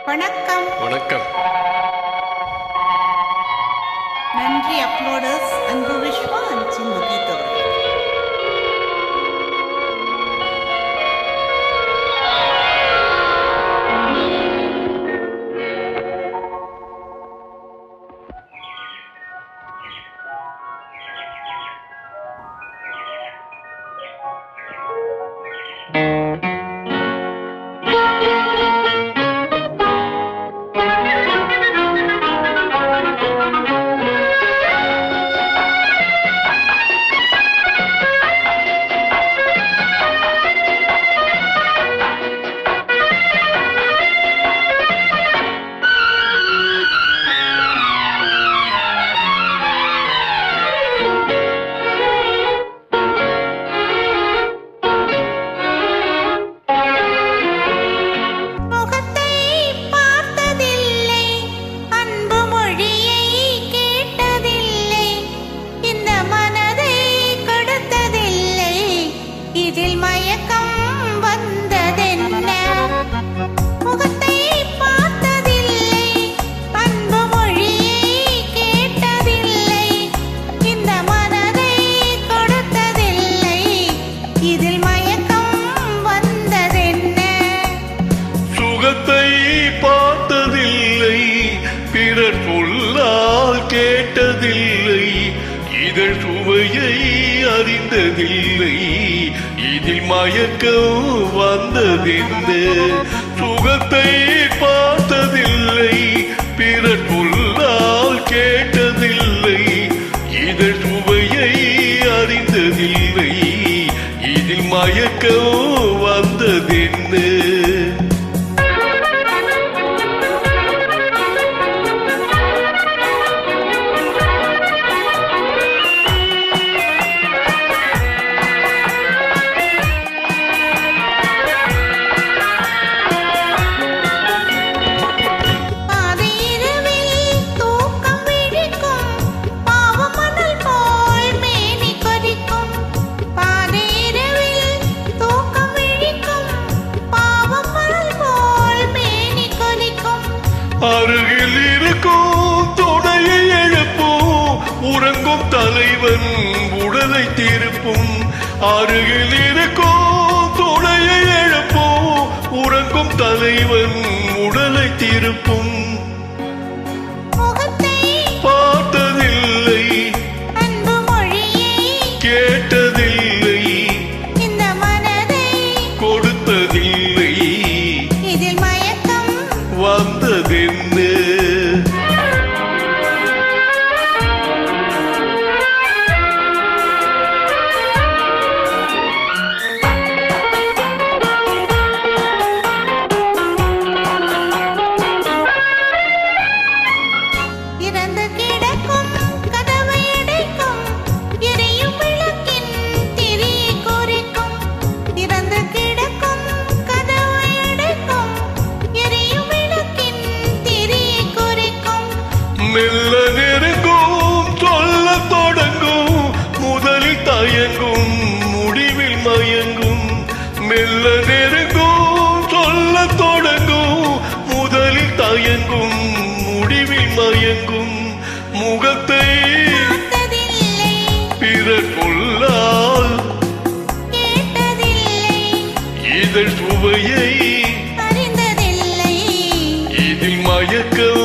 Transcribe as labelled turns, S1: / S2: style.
S1: வணக்கம்.
S2: வணக்கம்.
S1: நன்றி அப்லோடர்ஸ், அன்பு விஸ்வா சிந்து கீதவர்கள்.
S2: கேட்டதில்லை, இதழ் சுவையை அறிந்ததில்லை, இதில் மயக்கம் வந்ததென்ன? சுகத்தை பார்த்ததில்லை, பிறர் சொல்லால் கேட்டதில்லை, இதழ் சுவையை அறிந்ததில்லை, இதில் மயக்கம் வந்ததென்ன? அருகில் இருக்கும் துணையை எழுப்பும், உறங்கும் தலைவன் உடலை திருப்பும். அருகில் இருக்கும் துணையை எழுப்பும், உறங்கும் தலைவன் உடலை திருப்பும். பார்த்ததில்லை, கேட்டதில்லை, கொடுத்ததில்லை, வந்ததென்ன? மெல்ல நெருங்கும், சொல்ல தொடங்கும், முதலில் தயங்கும், முடிவில் மயங்கும். மெல்ல நெருங்கும், சொல்ல தொடங்கும், முதலில் தயங்கும், முடிவில் மயங்கும். முகத்தை பிறர் சொல்லால் இதழ் சுவையை இதில் மயக்கம்